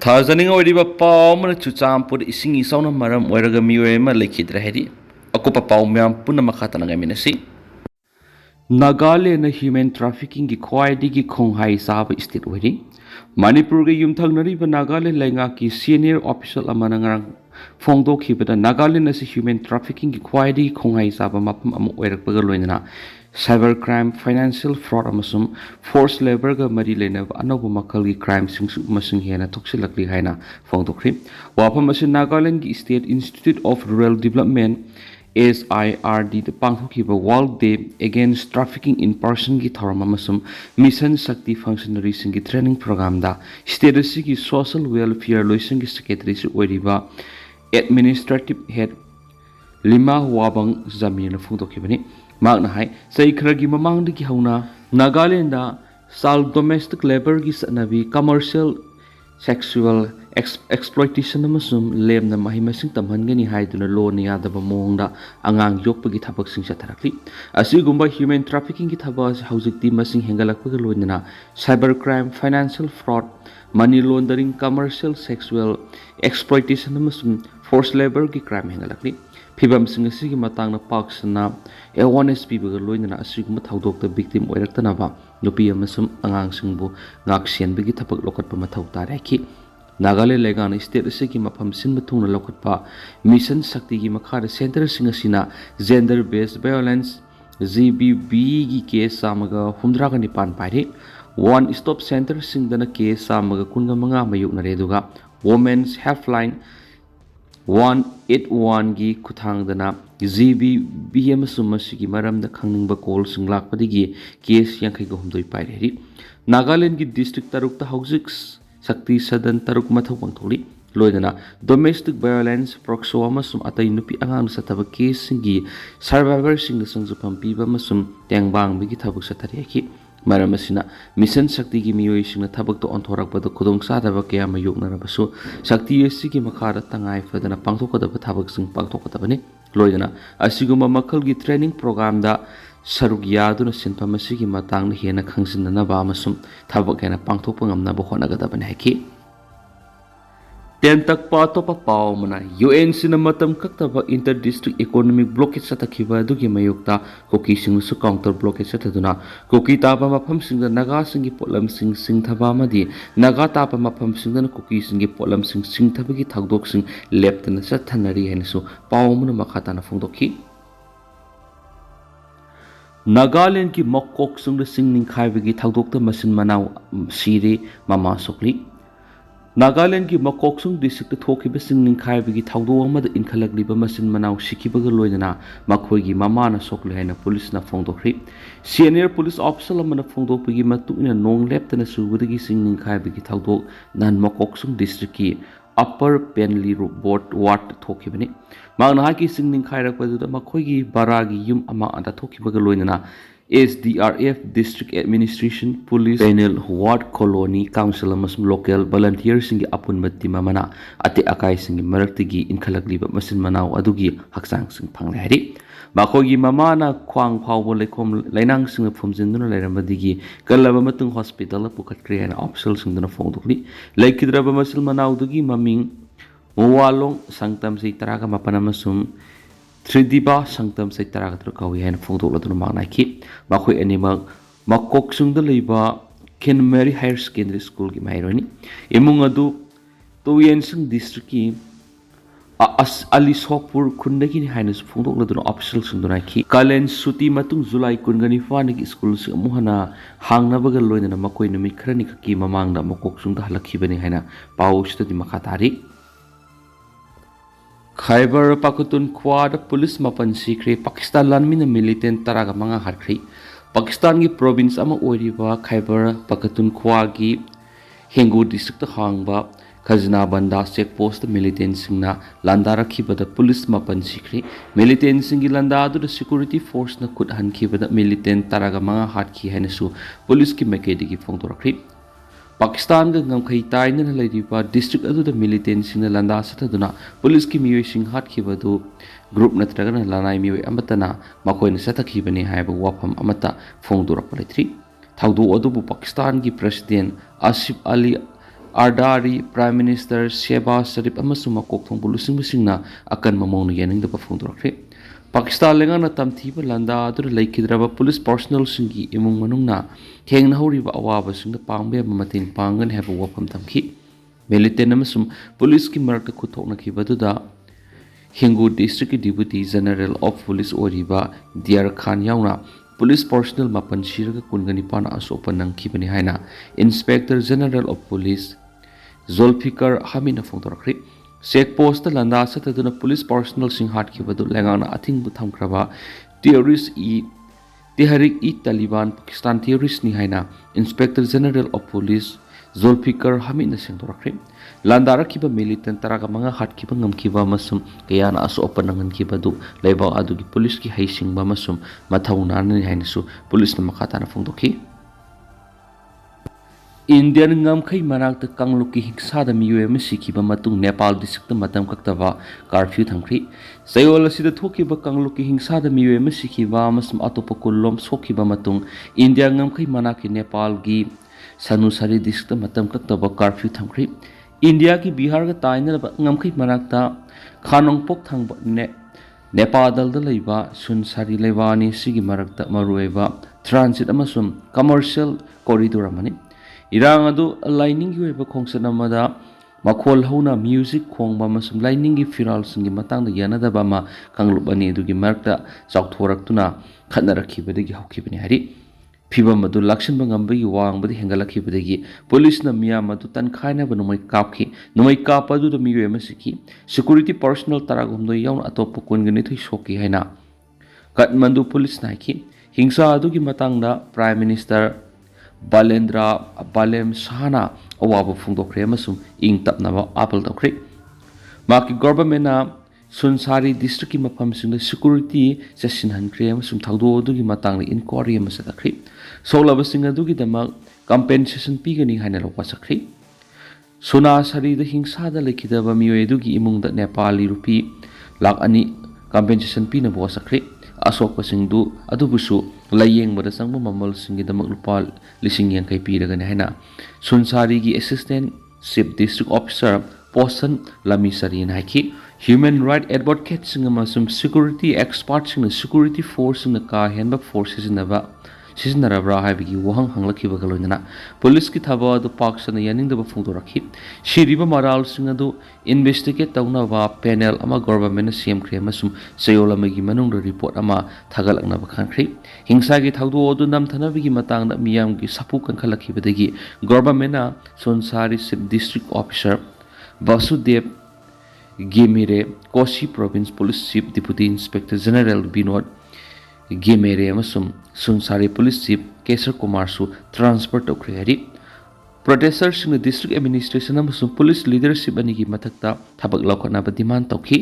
Thazani oiriba pau mana chuchampur ising isauna maram oiraga miyoema lekhidra hedi akupa pau myam punna makhata na gaminasi Nagaland na human trafficking ki khwaidi ki khonghai saba state oiri Manipur ge yumthangnariba Nagaland lainga ki senior official amana ngarang phongdo khibada Nagaland na human trafficking ki khwaidi ki khonghai saba mapam am oirakpaga loinana cyber crime, financial fraud amasum forced labor ga mari lena anoba makal gi crime singsu masing hena thoksilakli haina phongdokri wapam asin Nagaland gi State Institute of Rural Development SIRD the pangthokiba World Day Against Trafficking in Person gi thoram amasum mission shakti functionary singi training program da state gi social welfare loising gi secretary su oiriba administrative head Lima Wabang Zamina phongdokibani Magna hai Sikhre gi mamang gi hauna Nagaland da child domestic labor gi sanabi commercial sexual exploitation amasum lemna mahimasing tamhangani haiduna law ni yadaba mongda angang yokpagi thabak sing satharakli asigumba human trafficking gi thaba haujikti masing hengalakpagi loinana cyber crime financial fraud money laundering commercial sexual exploitation amasum forced labor gi crime hengalakli Pibam sing asigi matangna paksana awareness pibaga loinana asiguma thaudokta victim oiraktanaba nupi amasum angang singbu ngaksen bigi thapak lokatpa mathau tareki Nagaland legana state asigi mafam sinba thungna lokatpa mission shakti gi makhara center sing asina gender based violence GBB gi case samaga humdra ga nipan paire one stop center singdana case samaga kunga manga mayukna reduga women's helpline 181 gi kuthangdana GBB amasum masigi maramda khangningba call singlakpadigi case yankai ga humdoi paireri Nagaland gi district tarukta haujik sakti sadan taruk mathau pangtholi loidana domestic violence proxo amasum atai nupi angang sataba case singi survivor sing sangju pampiba amasum tengbang bigi thabuk sathariaki maram asina mission shakti gi miyoi singna thabak to onthorakpada khudong sadaba kya mayoknarabasu shakti esi gi makhara tangai fadana pangthokadaba thabak sing pangthokadabani loidana asiguma makal gi training program da saruk yaduna sinpam asigi matangna hena khangsinna ba amasum thabak hena pangthokpa ngamna bo honagadabani haki Tentak patopa pao mana UN sinamatam kaktaba inter-district economic blockade satakhiba dugi mayokta Kuki singsu counter blockade sataduna Kuki tapa mafam singda Naga singi polam sing thaba amadi Naga tapa mafam singda Kuki singi polam sing thabagi thagdok sing leptana sathanari hainasu pao mana makhatana phongdokhi Nagaland ki makkok singda sing ningkhaibagi thagdokta masin manau sire mama sokli Nagaland ki Makoksung district thokiba singning khaibagi thawdo amada inkhalakliba masin manau sikibaga loinana makhoigi mamana sokle haina police na phongdokri senior police officer amana phongdokpagi matuina nong leptana subudagi singning khaibagi thawdo nan Makoksung district ki upper penli board ward thokibani magna ki singning khairakpadu makhoigi baragi yum ama anda thokibaga loinana SDRF District Administration Police Panel Ward Colony Council amasum local volunteers singi apun batti mamana ate akai singi maraktigi inkhalakliba masin manau adugi haksang sing phangle hari makhogi mamana khwang phawbo lekhom lainang sing phumjinduna lairamdigi kalaba matung hospital pukhatkre ana official singduna phongdukli laikidraba masil manau dugi maming muwalong sangtam sei taraga mapanamasum Tridiba sangtam sai taragatru kawi hain phongdokladuna mangnaki makhoi animal makok sungda leiba Ken Mary Higher Secondary School gi maironi imung adu Toyen sing district ki ali Ccpur Kuki hainus phongdokladuna official sungduna ki kalen suti matung July kungani fani school sing muhana hangnabaga loinana makoi numi khrani ki mamangda makok sungda halakhibani haina pawsta di makhatari Khyber Pakhtunkhwa da police mapan Sikhre Pakistan lanmina militant taraga manga hatkhre Pakistan gi province ama oiriba Khyber Pakhtunkhwa gi Hengu district hangba Khazna Banda checkpost militant singna landa rakhiba da police mapan Sikhre militant singi landa adu security force na khut hankiba da militant taraga manga hatkhi hainasu police ki makedi gi phongdorakri Pakistan ga ngamkhai taina laidiba district adu da militant singna landa sataduna police ki miyoi sing hatkhiba du group natragana lanai miyoi amatana makoina satakhibani haiba wafam amata phongdorak palaitri thawdu adu bu Pakistan gi president Asif Ali Zardari prime minister Shehbaz Sharif ꯑꯃꯁꯨꯡ ꯃꯀꯣꯛ ꯊꯣꯡꯕ ꯂꯨꯆꯤꯡꯕꯁꯤꯡꯅ ꯑꯀꯟꯕ ꯃꯑꯣꯡꯗ ꯌꯥꯅꯤꯡꯗꯕ ꯐꯣꯡꯗꯣꯛꯈ꯭ꯔꯦ꯫ ꯄꯥꯀꯤꯁꯇꯥꯟ ꯂꯩꯉꯥꯛꯅ ꯇꯝꯊꯤꯕ ꯂꯥꯟꯗꯥ ꯑꯗꯨꯗ ꯂꯩꯈꯤꯗ꯭ꯔꯕ police ꯄꯥꯔꯁꯣꯅꯦꯜꯁꯤꯡꯒꯤ ꯏꯃꯨꯡ ꯃꯅꯨꯡꯅ ꯊꯦꯡꯅꯍꯧꯔꯤꯕ ꯑꯋꯥꯕꯁꯤꯡꯗ ꯄꯥꯡꯕ ꯌꯥꯕ ꯃꯇꯦꯡ ꯄꯥꯡꯒꯅꯤ ꯍꯥꯏꯕ ꯋꯥꯐꯝ ꯊꯝꯈꯤ꯫ ꯃꯤꯂꯤꯇꯦꯟ ꯑꯃꯁꯨꯡ ꯄꯨꯂꯤꯁꯀꯤ ꯃꯔꯛꯇ ꯈꯨꯠꯊꯣꯛꯅꯈꯤꯕꯗꯨꯗ ꯍꯤꯡꯒꯨ ꯗꯤꯁꯇ꯭ꯔꯤꯛꯀꯤ ꯗꯤꯄꯨꯇꯤ ꯖꯦꯅꯔꯦꯜ ꯑꯣꯐ ꯄꯨꯂꯤꯁ ꯑꯣꯏꯔꯤꯕ ꯗꯤꯌꯥꯔ ꯈꯥꯟ ꯌꯥꯎꯅ ꯄꯨꯂꯤꯁ ꯄꯥꯔꯁꯣꯅꯦꯜ 9 ꯁꯤꯔꯒ 19 ꯑꯁꯣꯛꯄ ꯅꯪꯈꯤꯕꯅꯤ ꯍꯥꯏꯅ inspector general of police Zulfiqar ꯍꯥꯃꯤꯅ ꯐꯣꯡꯗꯣꯛꯈ꯭ꯔꯦ꯫ ꯆꯦꯛꯄꯣꯁꯇ ꯂꯥꯟꯗꯥ ꯆꯠꯊꯗꯨꯅ ꯄꯨꯂꯤꯁ ꯄꯥꯔꯁꯣꯅꯦꯜꯁꯤꯡ ꯍꯥꯠꯈꯤꯕꯗꯨ ꯂꯩꯉꯥꯛꯅ ꯑꯊꯤꯡꯕ ꯊꯝꯈ꯭ꯔꯕ ꯇꯦꯍꯔꯤꯛ ꯏ ꯇꯥꯂꯤꯕꯥꯟ ꯄꯥꯀꯤꯁꯇꯥꯟ ꯇꯦꯔꯣꯔꯤꯁꯅꯤ ꯍꯥꯏꯅ inspector general of police Zulfiqar ꯍꯥꯃꯤꯗꯅ ꯁꯦꯡꯗꯣꯛꯈ꯭ꯔꯦ꯫ ꯂꯥꯟꯗꯥꯔꯛꯈꯤꯕ ꯃꯤꯂꯤꯇꯦꯟ 15 ꯍꯥꯠꯈꯤꯕ ꯉꯝꯈꯤꯕ ꯑꯃꯁꯨꯡ ꯀꯌꯥꯅ ꯑꯁꯣꯛ ꯑꯄꯟ ꯅꯪꯍꯟꯈꯤꯕꯗꯨ ꯂꯩꯕꯥꯛ ꯑꯗꯨꯒꯤ ꯄꯨꯂꯤꯁꯀꯤ ꯍꯩꯁꯤꯡꯕ ꯑꯃꯁꯨꯡ ꯃꯊꯧꯅꯥꯅꯅꯤ ꯍꯥꯏꯅꯁꯨ ꯄꯨꯂꯤꯁꯅ ꯃꯈꯥ ꯇꯥꯅ ꯐꯣꯡꯗꯣꯛꯈꯤ꯫ ꯏꯟꯗꯤꯌꯟ ꯉꯝꯈꯩ ꯃꯅꯥꯛꯇ ꯀꯥꯡꯂꯨꯞꯀꯤ ꯍꯤꯡꯁꯥꯗ ꯃꯤꯑꯣꯏ ꯑꯃ ꯁꯤꯈꯤꯕ ꯃꯇꯨꯡ ꯅꯦꯄꯥꯜ ꯗꯤꯁꯇ꯭ꯔꯤꯛꯇ ꯃꯇꯝ ꯀꯛꯇꯕ ꯀꯥꯔꯐ꯭ꯌꯨ ꯊꯝꯈ꯭ꯔꯤ꯫ ꯆꯌꯣꯜ ꯑꯁꯤꯗ ꯊꯣꯛꯈꯤꯕ ꯀꯥꯡꯂꯨꯞꯀꯤ ꯍꯤꯡꯁꯥꯗ ꯃꯤꯑꯣꯏ ꯑꯃ ꯁꯤꯈꯤꯕ ꯑꯃꯁꯨꯡ ꯑꯇꯣꯞꯄ 10 ꯁꯣꯛꯈꯤꯕ ꯃꯇꯨꯡ ꯏꯟꯗꯤꯌꯥ ꯉꯝꯈꯩ ꯃꯅꯥꯛꯀꯤ ꯅꯦꯄꯥꯜꯒꯤ ꯁꯅꯨꯁꯥꯔꯤ ꯗꯤꯁꯇ꯭ꯔꯤꯛꯇ ꯃꯇꯝ ꯀꯛꯇꯕ ꯀꯥꯔꯐ꯭ꯌꯨ ꯊꯝꯈ꯭ꯔꯤ꯫ ꯏꯟꯗꯤꯌꯥꯒꯤ ꯕꯤꯍꯥꯔꯒ ꯇꯥꯏꯅꯔꯕ ꯉꯝꯈꯩ ꯃꯅꯥꯛꯇ ꯈꯥꯅꯣꯡꯄꯣꯛ ꯊꯪꯕ ꯅꯦꯄꯥꯗꯜꯗ ꯂꯩꯕ ꯁꯨꯟꯁꯥꯔꯤ ꯂꯩꯕꯥꯛ ꯑꯅꯤ ꯑꯁꯤꯒꯤ ꯃꯔꯛꯇ ꯃꯔꯨꯑꯣꯏꯕ ꯇ꯭ꯔꯥꯟꯖꯤꯠ ꯑꯃꯁꯨꯡ ꯀꯃꯔꯁꯤꯌꯦꯜ ꯀꯣꯔꯤꯗꯣꯔ ꯑꯃꯅꯤ꯫ ꯏꯔꯥꯡ ꯑꯗꯨ ꯂꯥꯏꯅꯤꯡꯒꯤ ꯑꯣꯏꯕ ꯈꯣꯡꯆꯠ ꯑꯃꯗ ꯃꯈꯣꯜ ꯍꯧꯅ ꯃ꯭ꯌꯨꯖꯤꯛ ꯈꯣꯡꯕ ꯑꯃꯁꯨꯡ ꯂꯥꯏꯅꯤꯡꯒꯤ ꯐꯤꯔꯥꯜꯁꯤꯡꯒꯤ ꯃꯇꯥꯡꯗ ꯌꯥꯅꯗꯕ ꯑꯃ ꯀꯥꯡꯂꯨꯞ ꯑꯅꯤ ꯑꯗꯨꯒꯤ ꯃꯔꯛꯇ ꯆꯥꯎꯊꯣꯔꯛꯇꯨꯅ ꯈꯠꯅꯔꯛꯈꯤꯕꯗꯒꯤ ꯍꯧꯈꯤꯕꯅꯤ ꯍꯥꯏꯔꯤ꯫ ꯐꯤꯚꯝ ꯑꯗꯨ ꯂꯥꯛꯁꯤꯟꯕ ꯉꯝꯕꯒꯤ ꯋꯥꯡꯃꯗ ꯍꯦꯟꯒꯠꯂꯛꯈꯤꯕꯗꯒꯤ ꯄꯨꯂꯤꯁꯅ ꯃꯤꯌꯥꯝ ꯑꯗꯨ ꯇꯟꯈꯥꯏꯅꯕ ꯅꯣꯡꯃꯩ ꯀꯥꯞꯈꯤ꯫ ꯅꯣꯡꯃꯩ ꯀꯥꯞꯄ ꯑꯗꯨꯗ ꯃꯤꯑꯣꯏ ꯑꯃ ꯁꯤꯈꯤ꯫ ꯁꯦꯀꯨꯔꯤꯇꯤ ꯄꯥꯔꯁꯣꯅꯦꯜ 12 ꯌꯥꯎꯅ ꯑꯇꯣꯞꯄ 22 ꯁꯣꯛꯈꯤ ꯍꯥꯏꯅ ꯀꯠꯃꯟꯗꯨ ꯄꯨꯂꯤꯁꯅ ꯍꯥꯏꯈꯤ꯫ ꯍꯤꯡꯁꯥ ꯑꯗꯨꯒꯤ ꯃꯇꯥꯡꯗ ꯄ꯭ꯔꯥꯏꯝ ꯃꯤꯅꯤꯁꯇꯔ ꯕꯥꯂꯦꯟꯗ꯭ꯔ ꯕꯥꯂꯦꯝ ꯁꯥꯍꯅ ꯑꯋꯥꯕ ꯐꯣꯡꯗꯣꯛꯈ꯭ꯔꯦ ꯑꯃꯁꯨꯡ ꯏꯪ ꯇꯞꯅꯕ ꯑꯥꯄꯤꯜ ꯇꯧꯈ꯭ꯔꯦ꯫ ꯃꯍꯥꯛꯀꯤ ꯒꯚꯔꯟꯃꯦꯟꯠꯅ ꯁꯨꯟꯁꯥꯔꯤ ꯗꯤꯁꯇ꯭ꯔꯤꯛꯀꯤ ꯃꯐꯝꯁꯤꯡꯗ ꯁꯦꯀꯨꯔꯤꯇꯤ ꯆꯦꯠꯁꯤꯟꯍꯟꯈ꯭ꯔꯦ ꯑꯃꯁꯨꯡ ꯊꯧꯗꯣꯛ ꯑꯗꯨꯒꯤ ꯃꯇꯥꯡꯗ ꯏꯟꯀ꯭ꯋꯥꯔꯤ ꯑꯃ ꯆꯠꯊꯈ꯭ꯔꯤ꯫ ꯁꯣꯛꯂꯕꯁꯤꯡ ꯑꯗꯨꯒꯤꯗꯃꯛ ꯀꯝꯄꯦꯟꯁꯦꯁꯟ ꯄꯤꯒꯅꯤ ꯍꯥꯏꯅ ꯋꯥꯁꯛꯈ꯭ꯔꯤ꯫ ꯁꯨꯅꯥꯁꯥꯔꯤꯗ ꯍꯤꯡꯁꯥꯗ ꯂꯩꯈꯤꯗꯕ ꯃꯤꯑꯣꯏ ꯑꯗꯨꯒꯤ ꯏꯃꯨꯡꯗ ꯅꯦꯄꯥꯂꯤ ꯔꯨꯄꯤ 2,00,000 ꯀꯝꯄꯦꯟꯁꯦꯁꯟ ꯄꯤꯅꯕ ꯋꯥꯁꯛꯈ꯭ꯔꯤ꯫ ꯑꯁꯣꯛꯄꯁꯤꯡꯗꯨ ꯑꯗꯨꯕꯨꯁꯨ ꯂꯥꯏꯌꯦꯡꯕꯗ ꯆꯪꯕ ꯃꯃꯜꯁꯤꯡꯒꯤꯗꯃꯛ ꯂꯨꯄꯥ 80,000 ꯄꯤꯔꯒꯅꯤ ꯍꯥꯏꯅ ꯁꯨꯟꯁꯥꯔꯤꯒꯤ assistant chief district officer Poshan ꯂꯃꯤꯁꯔꯤꯅ ꯍꯥꯏꯈꯤ꯫ ꯍ꯭ꯌꯨꯃꯦꯟ ꯔꯥꯏꯠ ꯑꯦꯗꯚꯣꯀꯦꯠꯁꯤꯡ ꯑꯃꯁꯨꯡ ꯁꯦꯀꯨꯔꯤꯇꯤ ꯑꯦꯛꯁꯄꯥꯔꯠꯁꯤꯡꯅ ꯁꯦꯀꯨꯔꯤꯇꯤ ꯐꯣꯔꯁꯁꯤꯡꯅ ꯀꯥ ꯍꯦꯟꯕ ꯐꯣꯔꯁ ꯁꯤꯖꯤꯟꯅꯔꯕ꯭ꯔꯥ ꯍꯥꯏꯕꯒꯤ ꯋꯥꯍꯪ ꯍꯪꯂꯛꯈꯤꯕꯒ ꯂꯣꯏꯅꯅ ꯄꯨꯂꯤꯁꯀꯤ ꯊꯕꯛ ꯑꯗꯨ ꯄꯥꯛ ꯁꯟꯅ ꯌꯥꯅꯤꯡꯗꯕ ꯐꯣꯡꯗꯣꯔꯛꯈꯤ꯫ ꯁꯤꯔꯤꯕ ꯃꯔꯥꯜꯁꯤꯡ ꯑꯗꯨ ꯏꯟꯚꯦꯁꯇꯤꯒꯦꯠ ꯇꯧꯅꯕ ꯄꯦꯅꯦꯜ ꯑꯃ ꯒꯚꯔꯟꯃꯦꯟꯠꯅ ꯁꯦꯝꯈ꯭ꯔꯦ ꯑꯃꯁꯨꯡ ꯆꯌꯣꯜ ꯑꯃꯒꯤ ꯃꯅꯨꯡꯗ ꯔꯤꯄꯣꯔꯠ ꯑꯃ ꯊꯥꯒꯠꯂꯛꯅꯕ ꯈꯟꯈ꯭ꯔꯦ꯫ ꯍꯤꯡꯁꯥꯒꯤ ꯊꯧꯗꯣꯛ ꯑꯗꯨ ꯅꯝꯊꯅꯕꯒꯤ ꯃꯇꯥꯡꯗ ꯃꯤꯌꯥꯝꯒꯤ ꯁꯥꯐꯨ ꯀꯟꯈꯠꯂꯛꯈꯤꯕꯗꯒꯤ ꯒꯚꯔꯟꯃꯦꯟꯠꯅ Sunsari chief district officer Basudev Ghimire, Koshi province police chief deputy inspector general Binod Ghimire ꯑꯃꯁꯨꯡ ꯁꯨꯟꯁꯥꯔꯤ ꯄꯨꯂꯤꯁ ꯆꯤꯐ ꯀꯦꯁꯔ ꯀꯨꯃꯥꯔꯁꯨ ꯇ꯭ꯔꯥꯟꯁꯐꯔ ꯇꯧꯈ꯭ꯔꯦ ꯍꯥꯏꯔꯤ꯫ ꯄ꯭ꯔꯣꯇꯦꯁꯇꯔꯁꯤꯡꯅ ꯗꯤꯁꯇ꯭ꯔꯤꯛ ꯑꯦꯗꯃꯤꯅꯤꯁꯇ꯭ꯔꯦꯁꯟ ꯑꯃꯁꯨꯡ ꯄꯨꯂꯤꯁ ꯂꯤꯗꯔꯁꯤꯞ ꯑꯅꯤꯒꯤ ꯃꯊꯛꯇ ꯊꯕꯛ ꯂꯧꯈꯠꯅꯕ ꯗꯤꯃꯥꯟ ꯇꯧꯈꯤ꯫